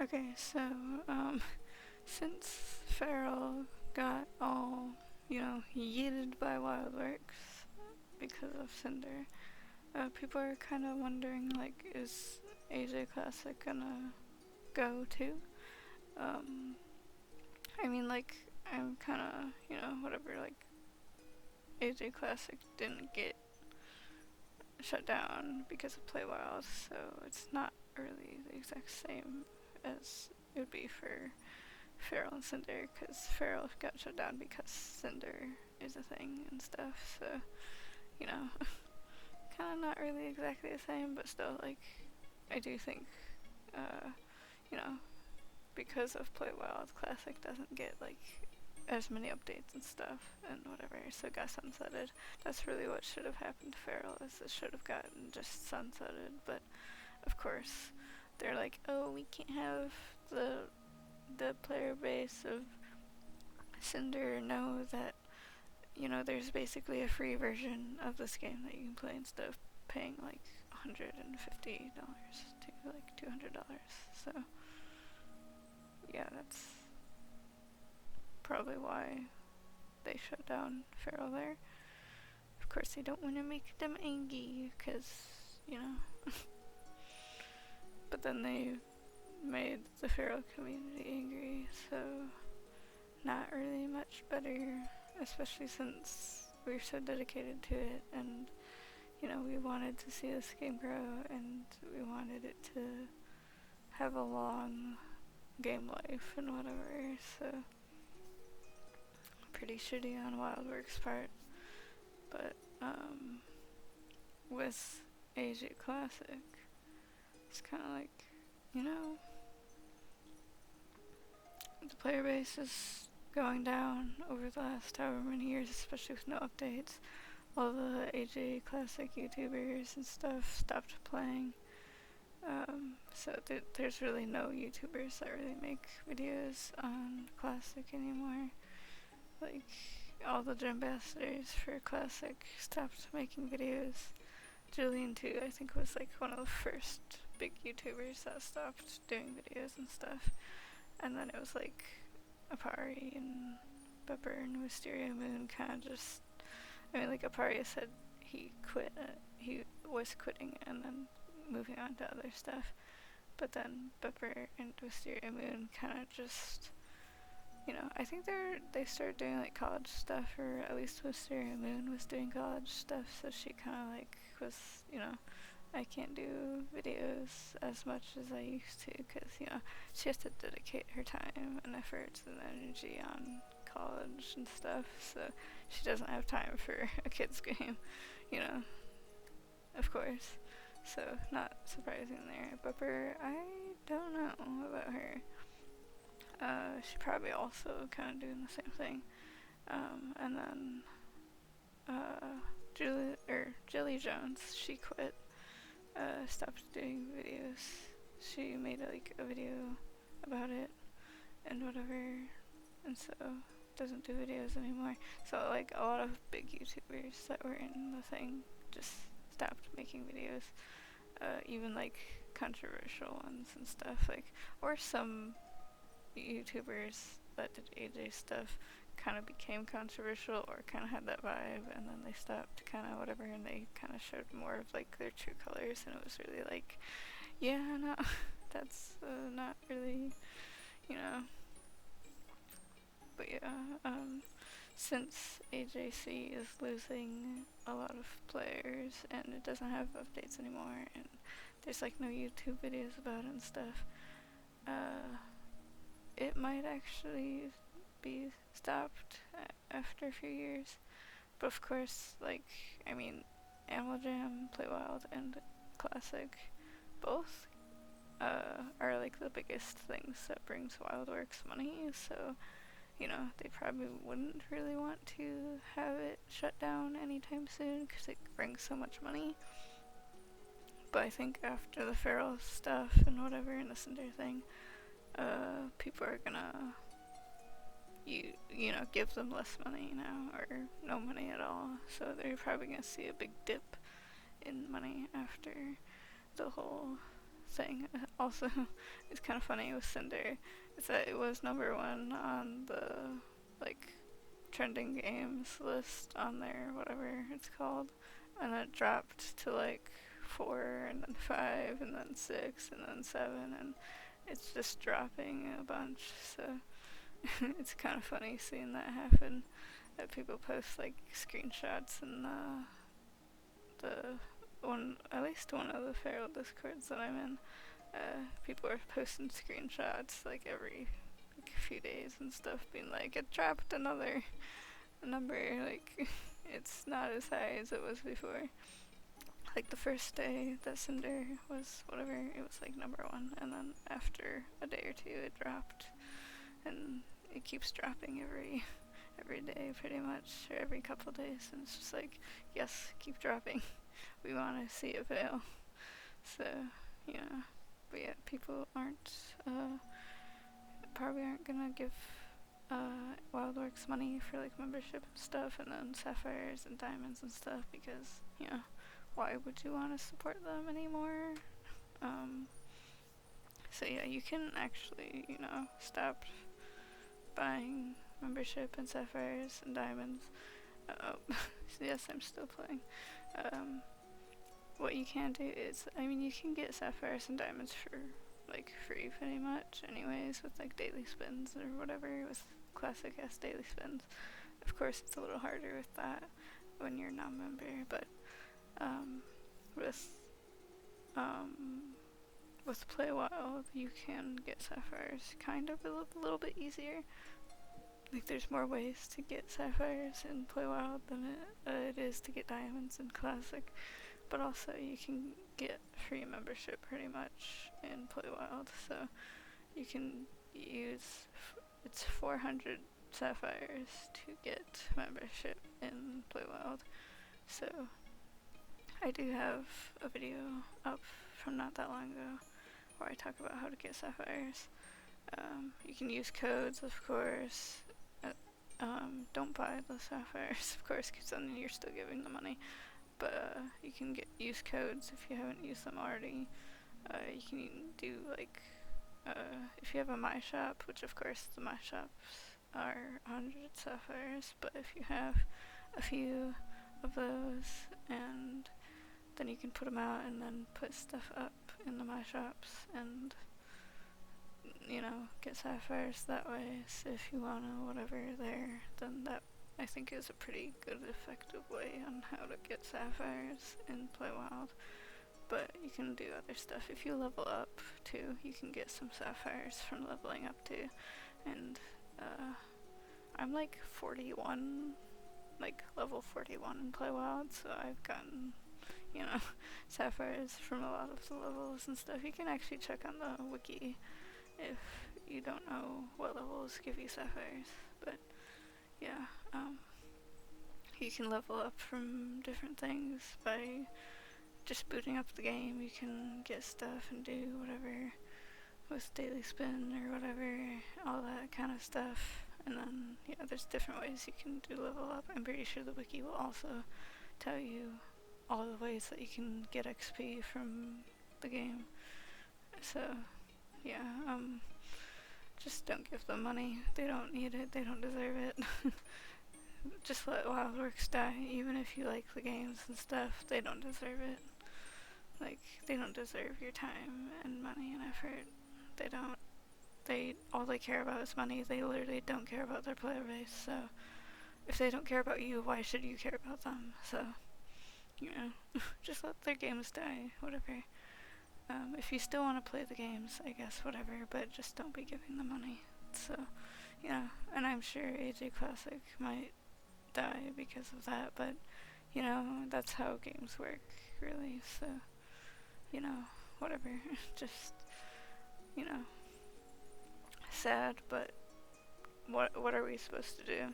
Okay, so, since fer.al got all, yeeted by WildWorks because of Cinder, people are kind of wondering, like, is AJ Classic gonna go too? Um, I mean, like, I'm kind of, whatever, like, AJ Classic didn't get shut down because of Play Wild, so it's not really the exact same as it would be for fer.al and Cinder, because fer.al got shut down because Cinder is a thing and stuff, so, you know, kind of not really exactly the same, but still, like, I do think, you know, because of Play Wild, Classic doesn't get, like, as many updates and stuff and whatever, so it got sunsetted. That's really what should have happened to fer.al, is it should have gotten just sunsetted, but of course they're like, oh, we can't have the player base of Cinder know that, there's basically a free version of this game that you can play instead of paying like $150 to like $200. So yeah, that's probably why they shut down fer.al there. Of course, they don't want to make them angry, because, but then they made the fer.al community angry, so not really much better, especially since we're so dedicated to it, and, we wanted to see this game grow, and we wanted it to have a long game life and whatever, so pretty shitty on WildWorks' part. But with AJ Classic, it's kind of like, the player base is going down over the last however many years, especially with no updates. All the AJ Classic YouTubers and stuff stopped playing. So there's really no YouTubers that really make videos on Classic anymore. Like, all the ambassadors for Classic stopped making videos. Julian too, I think, was like one of the first big YouTubers that stopped doing videos and stuff. And then it was like Apari and Pepper and Wisteria Moon kind of just, like Apari said he was quitting and then moving on to other stuff. But then Pepper and Wisteria Moon kind of just, I think they started doing like college stuff, or at least Wisteria Moon was doing college stuff, so she kind of like was, I can't do videos as much as I used to, because, she has to dedicate her time and efforts and energy on college and stuff, so she doesn't have time for a kid's game, of course. So, not surprising there. Pepper, I don't know about her. She probably also kind of doing the same thing. And then, Jilly Jones, she quit, stopped doing videos. She made like a video about it and whatever, and so doesn't do videos anymore. So like a lot of big YouTubers that were in the thing just stopped making videos, even like controversial ones and stuff, like, or some YouTubers that did AJ stuff kind of became controversial or kind of had that vibe, and then they stopped kind of whatever, and they kind of showed more of like their true colors, and it was really like, yeah, no, that's not really, but yeah, since AJC is losing a lot of players and it doesn't have updates anymore, and there's like no YouTube videos about it and stuff, it might actually be stopped after a few years. But of course, like, I mean, Animal Jam, Play Wild, and Classic both are like the biggest things that brings WildWorks money, so, they probably wouldn't really want to have it shut down anytime soon because it brings so much money. But I think after the fer.al stuff and whatever and the Cinder thing, people are gonna give them less money now, or no money at all, so they're probably gonna see a big dip in money after the whole thing. Also, it's kind of funny with Cinder is that it was #1 on the like trending games list on there, whatever it's called, and it dropped to like 4 and then 5 and then 6 and then 7, and it's just dropping a bunch. So it's kind of funny seeing that happen. That people post like screenshots and the one, at least one of the fer.al discords that I'm in, people are posting screenshots like every like, few days and stuff, being like, it dropped another number, like it's not as high as it was before. Like the first day that Cinder was whatever, it was like #1, and then after a day or two it dropped, and it keeps dropping every day pretty much, or every couple days, and it's just like, yes, keep dropping. We want to see it fail. So, yeah. But yeah, people probably aren't gonna give WildWorks money for like membership and stuff, and then sapphires and diamonds and stuff, because, you know, why would you want to support them anymore? So yeah, you can actually, you know, stop buying membership and sapphires and diamonds. So yes, I'm still playing. What you can do is, I mean, you can get sapphires and diamonds for like free pretty much anyways, with like daily spins or whatever, with classic ass daily spins. Of course it's a little harder with that when you're non-member, but with Play Wild you can get sapphires kind of a little bit easier. Like there's more ways to get sapphires in Play Wild than it is to get diamonds in Classic. But also you can get free membership pretty much in Play Wild, so you can use, it's 400 sapphires to get membership in Play Wild. So I do have a video up from not that long ago where I talk about how to get sapphires. You can use codes, of course. Don't buy the sapphires, of course, because then you're still giving the money. But you can use codes if you haven't used them already. You can do like, if you have a My Shop, which of course the My Shops are 100 sapphires, but if you have a few of those, and then you can put them out and then put stuff up in the My Shops and, you know, get sapphires that way. So if you wanna whatever there, then that I think is a pretty good effective way on how to get sapphires in Play Wild. But you can do other stuff. If you level up too, you can get some sapphires from leveling up too. And I'm like 41, like level 41 in Play Wild, so I've gotten, you know, sapphires from a lot of the levels and stuff. You can actually check on the wiki if you don't know what levels give you sapphires. But yeah, you can level up from different things by just booting up the game. You can get stuff and do whatever with daily spin or whatever, all that kind of stuff. And then, yeah, there's different ways you can do level up. I'm pretty sure the wiki will also tell you all the ways that you can get XP from the game. So, yeah, just don't give them money. They don't need it. They don't deserve it. Just let WildWorks die. Even if you like the games and stuff, they don't deserve it. Like, they don't deserve your time and money and effort. They don't. All they care about is money. They literally don't care about their player base. So, if they don't care about you, why should you care about them? So, you know, just let their games die. Whatever. If you still want to play the games, I guess, whatever, but just don't be giving them money. So, yeah, and I'm sure AJ Classic might die because of that, but, you know, that's how games work, really, so, you know, whatever. Just, you know, sad, but what are we supposed to do?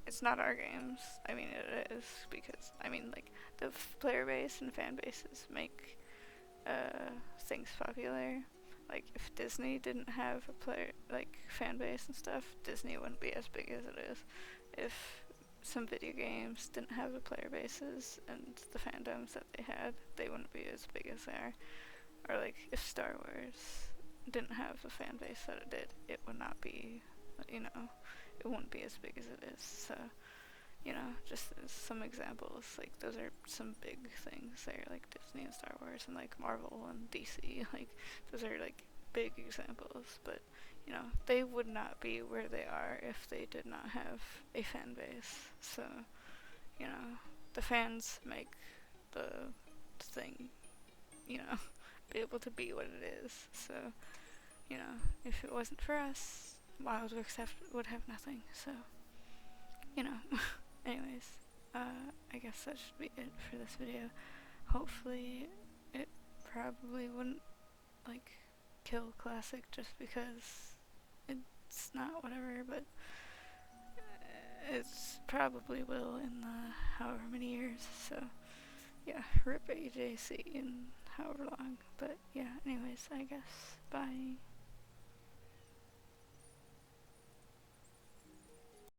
It's not our games. I mean, it is, because, I mean, like, the player base and fan bases make things popular. Like, if Disney didn't have a player, like, fan base and stuff, Disney wouldn't be as big as it is. If some video games didn't have the player bases and the fandoms that they had, they wouldn't be as big as they are. or like if Star Wars didn't have the fan base that it did, it would not be, you know, it wouldn't be as big as it is. So, you know, just as some examples, like those are some big things there, like Disney and Star Wars and like Marvel and DC, like those are like big examples, but you know, they would not be where they are if they did not have a fan base. So, you know, the fans make the thing, you know, be able to be what it is. So, you know, if it wasn't for us, WildWorks would have nothing. So, you know, anyways, I guess that should be it for this video. Hopefully, it probably wouldn't, like, kill Classic just because it's not whatever, but it's probably will in the however many years. So, yeah, rip AJC in however long. But yeah, anyways, I guess, bye.